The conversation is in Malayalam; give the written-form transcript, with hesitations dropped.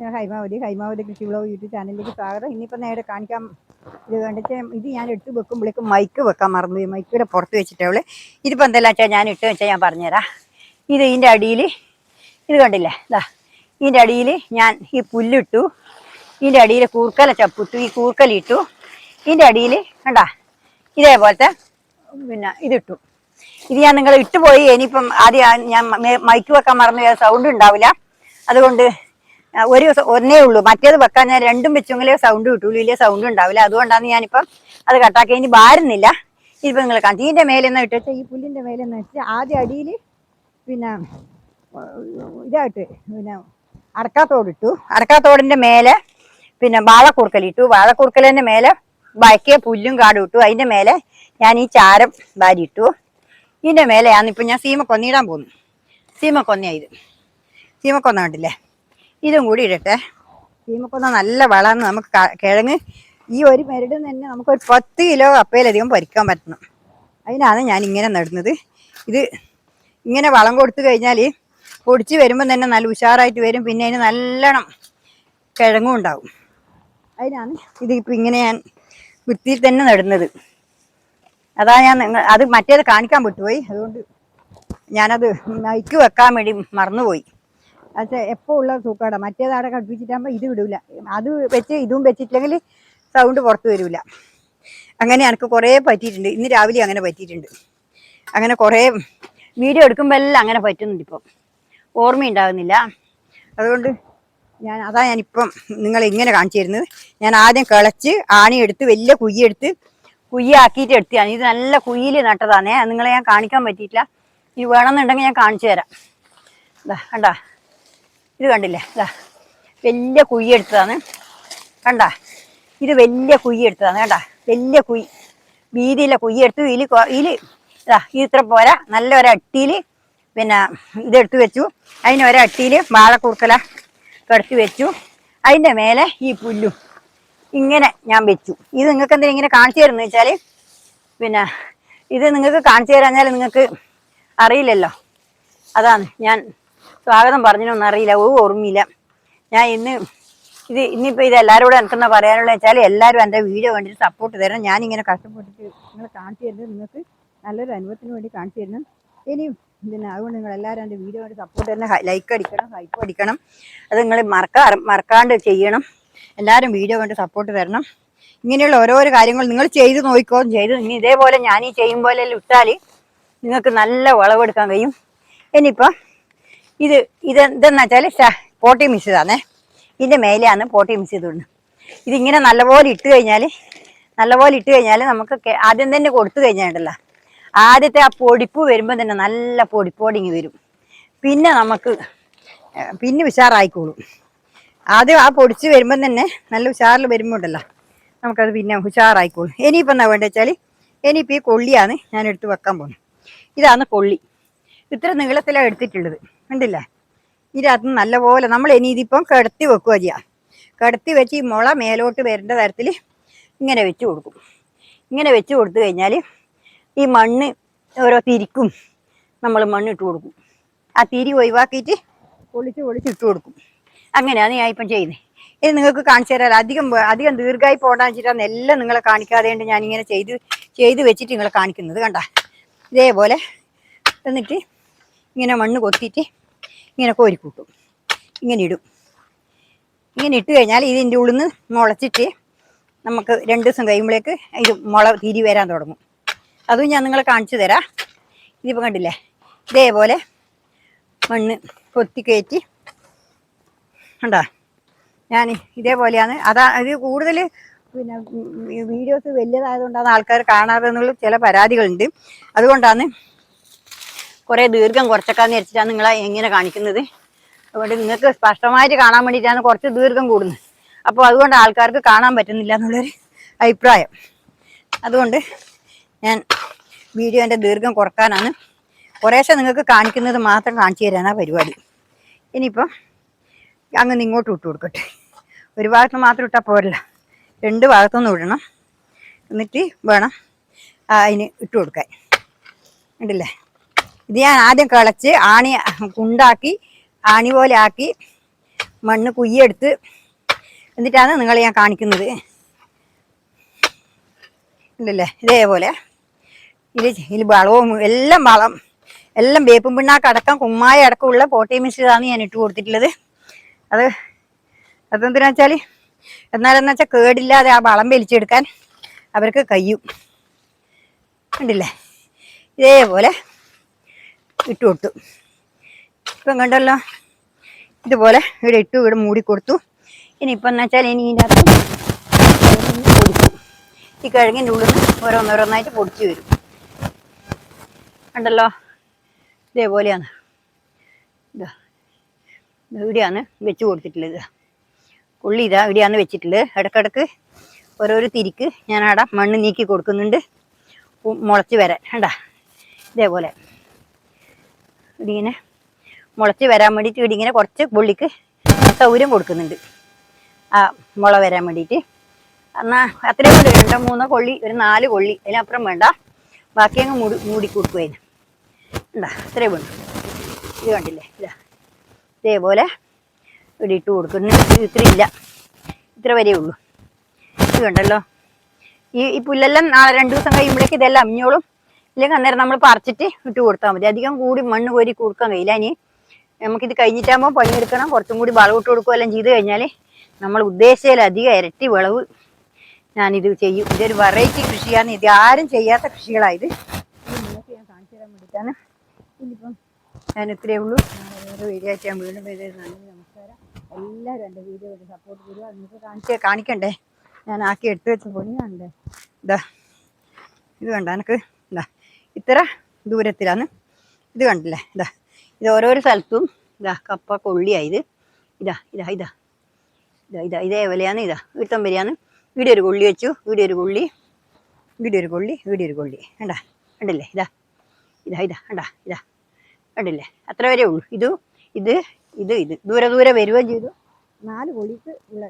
ഹൈമാവതി കൃഷി വ്ലോഗ് യൂട്യൂബ് ചാനലിലേക്ക് സ്വാഗതം. ഇന്നിപ്പോൾ നേരെ കാണിക്കാം. ഇത് കണ്ടിട്ട് ഇത് ഞാൻ എടുത്ത് വെക്കുമ്പോഴേക്കും മൈക്ക് വെക്കാൻ മറന്നു. മൈക്കിയുടെ പുറത്ത് വെച്ചിട്ടേ ഇതിപ്പോൾ എന്തെല്ലാം വെച്ചാൽ ഞാൻ ഇട്ട് വെച്ചാൽ ഞാൻ പറഞ്ഞുതരാം. ഇതിൻ്റെ അടിയിൽ ഇത് കണ്ടില്ലേ, ഇതാ ഇതിൻ്റെ അടിയിൽ ഞാൻ ഈ പുല്ലിട്ടു, ഇതിൻ്റെ അടിയിൽ കൂർക്കല ചപ്പിട്ടു, ഈ കൂർക്കലിട്ടു, ഇതിൻ്റെ അടിയിൽ കണ്ടാ ഇതേപോലത്തെ പിന്നെ ഇതിട്ടു. ഇത് ഞാൻ നിങ്ങൾ ഇട്ടുപോയി. ഇനിയിപ്പം ആദ്യം ഞാൻ മൈക്ക് വെക്കാൻ മറന്നു, സൗണ്ട് ഉണ്ടാവില്ല. അതുകൊണ്ട് ഒന്നേ ഉള്ളൂ. മറ്റേത് വെക്കാൻ ഞാൻ രണ്ടും വെച്ചെങ്കിലേ സൗണ്ട് കിട്ടുള്ളൂ, വലിയ സൗണ്ട് ഉണ്ടാവില്ല. അതുകൊണ്ടാണ് ഞാനിപ്പം അത് കട്ടാക്കി. ഇനി ഭാരുന്നില്ല. ഇതിപ്പോൾ നിങ്ങൾ കാണും. ഇതിൻ്റെ മേലെന്ന് ഇട്ട് വെച്ചാൽ ഈ പുല്ലിൻ്റെ മേലെന്ന് വെച്ചാൽ ആദ്യം അടിയിൽ പിന്നെ ഇതായിട്ട് പിന്നെ അടക്കാത്തോടിട്ടു. അടക്കാത്തോടിൻ്റെ മേലെ പിന്നെ വാഴക്കൂർക്കലിട്ടു. വാഴക്കൂർക്കലിൻ്റെ മേലെ വയക്കിയ പുല്ലും കാടും ഇട്ടു. അതിൻ്റെ മേലെ ഞാൻ ഈ ചാരം വാരിയിട്ടു. ഇതിൻ്റെ മേലെയാണിപ്പോൾ ഞാൻ സീമക്കൊന്നിടാൻ പോകുന്നു. സീമക്കൊന്നയാണ് ഇത്. സീമക്കൊന്ന കണ്ടില്ലേ, ഇതും കൂടി ഇടട്ടെ. സീമക്കൊന്ന നല്ല വളർന്ന് നമുക്ക് കിഴങ്ങ് ഈ ഒരു മരടിൽ നിന്ന് തന്നെ നമുക്കൊരു 10 കിലോ കപ്പയിലധികം പൊരിക്കാൻ പറ്റണം. അതിനാണ് ഞാൻ ഇങ്ങനെ നടുന്നത്. ഇത് ഇങ്ങനെ വളം കൊടുത്തു കഴിഞ്ഞാൽ പൊടിച്ച് വരുമ്പം തന്നെ നല്ല ഉഷാറായിട്ട് വരും. പിന്നെ അതിന് നല്ലോണം കിഴങ്ങും ഉണ്ടാവും. അതിനാണ് ഇതിപ്പോൾ ഇങ്ങനെ ഞാൻ വൃത്തിയിൽ തന്നെ നടുന്നത്. അതാ ഞാൻ അത് മറ്റേത് കാണിക്കാൻ വിട്ടുപോയി. അതുകൊണ്ട് ഞാനത് മൈക്ക് വെക്കാൻ വേണ്ടി മറന്നുപോയി. അത് എപ്പോൾ ഉള്ള സൂക്കാട മറ്റേത് അവിടെ കടുപ്പിച്ചിട്ടാകുമ്പോൾ ഇത് വിടില്ല. അത് വെച്ച് ഇതും വെച്ചിട്ടില്ലെങ്കിൽ സൗണ്ട് പുറത്ത് വരില്ല. അങ്ങനെ എനിക്ക് കുറേ പറ്റിയിട്ടുണ്ട്. ഇന്ന് രാവിലെ അങ്ങനെ പറ്റിയിട്ടുണ്ട്. അങ്ങനെ കുറേ വീഡിയോ എടുക്കുമ്പോൾ എല്ലാം അങ്ങനെ പറ്റുന്നുണ്ട്. ഇപ്പം ഓർമ്മയുണ്ടാകുന്നില്ല. അതുകൊണ്ട് ഞാനിപ്പം നിങ്ങളെ ഇങ്ങനെ കാണിച്ചു തരുന്നത്. ഞാൻ ആദ്യം കിളച്ച് ആണിയെടുത്ത് വലിയ കുയ്യെടുത്ത് കുയ്യാക്കിയിട്ട് എടുത്തതാണ്. ഇത് നല്ല കുയ്യിൽ നട്ടതാണേ. നിങ്ങളെ ഞാൻ കാണിക്കാൻ പറ്റിയിട്ടില്ല. ഇത് വേണമെന്നുണ്ടെങ്കിൽ ഞാൻ കാണിച്ചു തരാം. ഇതാ കണ്ടാ, ഇത് കണ്ടില്ലേ, ഇതാ വലിയ കുയ്യെടുത്തതാണ്. കണ്ടാ, ഇത് വലിയ കുയ്യെടുത്തതാണ്. കണ്ടാ, വലിയ വീതിയിലെ കുയ്യെടുത്ത് ഇതിൽ ഇതാ ഇത്ര പോരാ നല്ല ഒരട്ടിയിൽ പിന്നെ ഇതെടുത്ത് വെച്ചു. അതിനൊരട്ടിയിൽ വാഴക്കൂർക്കല കിടത്തി വെച്ചു. അതിൻ്റെ മേലെ ഈ പുല്ലും ഇങ്ങനെ ഞാൻ വെച്ചു. ഇത് നിങ്ങൾക്ക് എന്തെങ്കിലും ഇങ്ങനെ കാണിച്ചു തരുമെന്ന് വെച്ചാൽ പിന്നെ ഇത് നിങ്ങൾക്ക് കാണിച്ചു തരാഞ്ഞാൽ നിങ്ങൾക്ക് അറിയില്ലല്ലോ. അതാണ് ഞാൻ സ്വാഗതം പറഞ്ഞൊന്നും അറിയില്ല, ഓർമ്മയില്ല. ഞാൻ ഇന്നിപ്പോൾ ഇത് എല്ലാവരും കൂടെ എനിക്കെന്നാ പറയാനുള്ള വെച്ചാൽ എല്ലാവരും എൻ്റെ വീഡിയോ കണ്ടിട്ട് സപ്പോർട്ട് തരണം. ഞാനിങ്ങനെ കഷ്ടപ്പെട്ടിട്ട് നിങ്ങൾ കാണിച്ചു തരുന്നത് നിങ്ങൾക്ക് നല്ലൊരു അനുഭവത്തിന് വേണ്ടി കാണിച്ചു തരണം. ഇനിയും പിന്നെ അതുകൊണ്ട് നിങ്ങൾ എല്ലാവരും എൻ്റെ വീഡിയോ കണ്ട് സപ്പോർട്ട് തരണം. ലൈക്ക് അടിക്കണം, ഹൈപ്പ് അടിക്കണം. അത് നിങ്ങൾ മറക്കാണ്ട് ചെയ്യണം. എല്ലാവരും വീഡിയോ കണ്ട് സപ്പോർട്ട് തരണം. ഇങ്ങനെയുള്ള ഓരോരോ കാര്യങ്ങൾ നിങ്ങൾ ചെയ്ത് നോക്കിക്കോ. ഇനി ഇതേപോലെ ഞാൻ ഈ ചെയ്യും പോലെ ഇട്ടാൽ നിങ്ങൾക്ക് നല്ല വിളവെടുക്കാൻ കഴിയും. ഇനിയിപ്പോൾ ഇതെന്താ വെച്ചാൽ പോട്ടി മിക്സ് ചെയ്താണേ. ഇതിൻ്റെ മേലെയാണ് പോട്ടി മിക്സ് ചെയ്തിടുന്നത്. ഇതിങ്ങനെ നല്ലപോലെ ഇട്ട് കഴിഞ്ഞാൽ നമുക്ക് ആദ്യം തന്നെ കൊടുത്തു കഴിഞ്ഞാൽ ആദ്യത്തെ ആ പൊടിപ്പ് വരുമ്പോൾ തന്നെ നല്ല പൊടിപ്പോടിങ്ങി വരും. പിന്നെ നമുക്ക് പിന്നെ ഉഷാറായിക്കോളും. ആദ്യം ആ പൊടിച്ച് വരുമ്പം തന്നെ നല്ല ഉഷാറിൽ വരുമ്പോൾ ഉണ്ടല്ലോ നമുക്കത് പിന്നെ ഉഷാറായിക്കോളും. ഇനിയിപ്പോൾ എന്താ വേണ്ടത് വെച്ചാൽ ഇനിയിപ്പോൾ ഈ കൊള്ളിയാണ് ഞാൻ എടുത്ത് വെക്കാൻ പോകുന്നത്. ഇതാണ് കൊള്ളി. ഇത്ര നീളത്തിലാണ് എടുത്തിട്ടുള്ളത്, കണ്ടില്ലേ. ഇതിനകത്ത് നല്ലപോലെ നമ്മൾ ഇനി ഇതിപ്പം കിടത്തി വെക്കുക ചെയ്യുക. കിടത്തി വെച്ച് ഈ മുള മേലോട്ട് വരേണ്ട തരത്തിൽ ഇങ്ങനെ വെച്ച് കൊടുക്കും. ഇങ്ങനെ വെച്ച് കൊടുത്തു കഴിഞ്ഞാൽ ഈ മണ്ണ് ഓരോ തിരിക്കും നമ്മൾ മണ്ണിട്ട് കൊടുക്കും. ആ തിരി ഒഴിവാക്കിയിട്ട് പൊളിച്ച് ഇട്ട് കൊടുക്കും. അങ്ങനെയാണ് ഞാൻ ഇപ്പം ചെയ്യുന്നത്. ഇത് നിങ്ങൾക്ക് കാണിച്ചു തരാം. അധികം ദീർഘമായി പോകണ്ടെന്ന് വെച്ചിട്ടാണ് എല്ലാം നിങ്ങളെ കാണിക്കാതെ ഞാനിങ്ങനെ ചെയ്ത് വെച്ചിട്ട് നിങ്ങളെ കാണിക്കുന്നത്. കണ്ട ഇതേപോലെ എന്നിട്ട് ഇങ്ങനെ മണ്ണ് കൊത്തിയിട്ട് ഇങ്ങനെ കോരിക്കൂട്ടും. ഇങ്ങനെ ഇടും. ഇങ്ങനെ ഇട്ട് കഴിഞ്ഞാൽ ഇതിൻ്റെ ഉള്ളിൽ നിന്ന് മുളച്ചിട്ട് നമുക്ക് 2 ദിവസം കഴിയുമ്പോഴേക്ക് ഇത് മുള തിരി വരാൻ തുടങ്ങും. അതും ഞാൻ നിങ്ങളെ കാണിച്ചു തരാം. ഇതിപ്പോൾ കണ്ടില്ലേ, ഇതേപോലെ മണ്ണ് കൊത്തി കയറ്റി കണ്ടോ. ഞാൻ ഇതേപോലെയാണ്. ഇത് കൂടുതൽ പിന്നെ വീഡിയോസ് വലിയതായതുകൊണ്ടാണ് ആൾക്കാർ കാണാതെ എന്നുള്ള ചില പരാതികളുണ്ട്. അതുകൊണ്ടാണ് കുറേ ദീർഘം കുറച്ചൊക്കെയെന്ന് വെച്ചിട്ടാണ് നിങ്ങളെ എങ്ങനെ കാണിക്കുന്നത്. അതുകൊണ്ട് നിങ്ങൾക്ക് സ്പഷ്ടമായിട്ട് കാണാൻ വേണ്ടിയിട്ടാണ് കുറച്ച് ദീർഘം കൂടുന്നത്. അപ്പോൾ അതുകൊണ്ട് ആൾക്കാർക്ക് കാണാൻ പറ്റുന്നില്ല എന്നുള്ളൊരു അഭിപ്രായം. അതുകൊണ്ട് ഞാൻ വീഡിയോൻ്റെ ദീർഘം കുറക്കാനാണ് കുറേശ്ശെ നിങ്ങൾക്ക് കാണിക്കുന്നത് മാത്രം കാണിച്ചു തരാനാണ് പരിപാടി. ഇനിയിപ്പം അങ്ങനെ ഇങ്ങോട്ട് ഇട്ട് കൊടുക്കട്ടെ. ഒരു ഭാഗത്ത് മാത്രം ഇട്ടാൽ പോരല്ല, 2 ഭാഗത്തുനിന്നും ഇടണം. എന്നിട്ട് വേണം അതിന് ഇട്ട് കൊടുക്കാൻ. ഉണ്ടല്ലേ. ഇത് ഞാൻ ആദ്യം കിളച്ച് കുണ്ടാക്കി ആണി പോലെ ആക്കി മണ്ണ് കുയ്യെടുത്ത് എന്നിട്ടാണ് നിങ്ങളെ ഞാൻ കാണിക്കുന്നത്. ഇല്ലല്ലേ ഇതേപോലെ ഇതിൽ വളവും എല്ലാം എല്ലാം വേപ്പും പിണ്ണാക്ക് അടക്കം കുമ്മായ അടക്കമുള്ള പോട്ടി മിശ്രിതമാണ് ഞാൻ ഇട്ട് കൊടുത്തിട്ടുള്ളത്. അതെന്തിനാ വെച്ചാൽ എന്നാലെന്ന് വെച്ചാൽ കേടില്ലാതെ ആ വളം വലിച്ചെടുക്കാൻ അവർക്ക് കഴിയും. കണ്ടില്ലേ ഇതേപോലെ ഇട്ട് കൊടുത്തു. ഇപ്പം കണ്ടല്ലോ ഇതുപോലെ ഇവിടെ ഇട്ടു, ഇവിടെ മൂടിക്കൊടുത്തു. ഇനിയിപ്പം എന്ന് വെച്ചാൽ ഇനി ഇതിൻ്റെ അകത്ത് പൊടിക്കും. ഈ കിഴങ്ങിൻ്റെ ഉള്ളിൽ നിന്ന് ഓരോന്നോരോന്നായിട്ട് പൊടിച്ച് വരും. കണ്ടല്ലോ ഇതേപോലെയാണ്. ഇതാ ഇവിടെയാണ് വെച്ച് കൊടുത്തിട്ടുള്ളത്. ഉള്ളി ഇതാ ഇവിടെയാണ് വെച്ചിട്ടുള്ളത്. ഇടക്കിടക്ക് ഓരോരോ തിരിക്ക് ഞാൻ അവിടെ മണ്ണ് നീക്കി കൊടുക്കുന്നുണ്ട് മുളച്ച് വരാൻ. കണ്ടാ ഇതേപോലെ ഇടിങ്ങനെ മുളച്ച് വരാൻ വേണ്ടിയിട്ട് ഇടിങ്ങനെ കുറച്ച് പുള്ളിക്ക് സൗകര്യം കൊടുക്കുന്നുണ്ട് ആ മുള വരാൻ വേണ്ടിയിട്ട്. എന്നാൽ അത്രയും കൂടി 2-3 കൊള്ളി, ഒരു 4 കൊള്ളി, അതിനപ്പുറം വേണ്ട. ബാക്കി അങ്ങ് മൂടി കൊടുക്കുവായിരുന്നു. ഉണ്ടാ ഇത്രയും വേണ്ട. ഇത് കണ്ടില്ലേ ഇതാ ഇതേപോലെ ഇവിടെ ഇട്ട് കൊടുക്കുന്നു. ഇത്ര ഇല്ല, ഇത്ര വരെ ഉള്ളൂ. ഇത് കണ്ടല്ലോ ഈ പുല്ലെല്ലാം നാളെ 2 ദിവസം കഴിയുമ്പോഴേക്ക് ഇതെല്ലാം അമിഞ്ഞോളും. ഇല്ലെങ്കിൽ അന്നേരം നമ്മൾ പറിച്ചിട്ട് ഇട്ട് കൊടുത്താൽ മതി. അധികം കൂടി മണ്ണ് കോരി കൊടുക്കാൻ കഴിയില്ല. ഇനി നമുക്കിത് കഴിഞ്ഞിട്ടാകുമ്പോൾ പണിയെടുക്കണം, കുറച്ചും കൂടി വളം ഇട്ട് കൊടുക്കുകയെല്ലാം ചെയ്ത് കഴിഞ്ഞാൽ നമ്മൾ ഉദ്ദേശിച്ചതിലധികം ഇരട്ടി വിളവ് ഞാനിത് ചെയ്യും. ഇതൊരു വെറൈറ്റി കൃഷിയാണ്. ഇത് ആരും ചെയ്യാത്ത കൃഷികളായത്. ഇത് നിങ്ങൾക്ക് ഞാൻ കാണിച്ചു തരാൻ വേണ്ടിയിട്ടാണ്. ഇനിയിപ്പം ഞാൻ ഇത്രയേ ഉള്ളൂ. വേറെ വീഡിയോ ആയിട്ട് ഞാൻ വീണ്ടും നമസ്കാരം. എല്ലാവരും എൻ്റെ വീഡിയോ സപ്പോർട്ട് ചെയ്യുക. നിങ്ങൾക്ക് കാണിക്കണ്ടേ, ഞാൻ ആക്കി എടുത്തു വെച്ച പൊടിയാണല്ലേ. ഇതാ ഇത് കണ്ട എനിക്ക് ഇതാ ഇത്ര ദൂരത്തിലാണ്. ഇത് കണ്ടില്ലേ ഇതാ ഇത് ഓരോരോ സ്ഥലത്തും ഇതാ കപ്പ കൊള്ളിയായത്. ഇതാ ഇതാ ഇതാ ഇതാ ഇതാ ഇതേപോലെയാണ്. ഇതാ വീട്ടം വരെയാണ്. ഇവിടെ ഒരു കൊള്ളി വെച്ചു, ഇവിടെ ഒരു കൊള്ളി, ഇവിടെ ഒരു കൊള്ളി, ഇവിടെ ഒരു കൊള്ളി. കണ്ടാ കണ്ടില്ലേ ഇതാ ഇതാ ഇതാ കണ്ടാ ഇതാ കണ്ടില്ലേ അത്ര വരെ ഉള്ളൂ. ഇത് ദൂരെ ദൂരെ വരികയും ചെയ്തു. 4 കൊള്ളിക്ക് ഉള്ള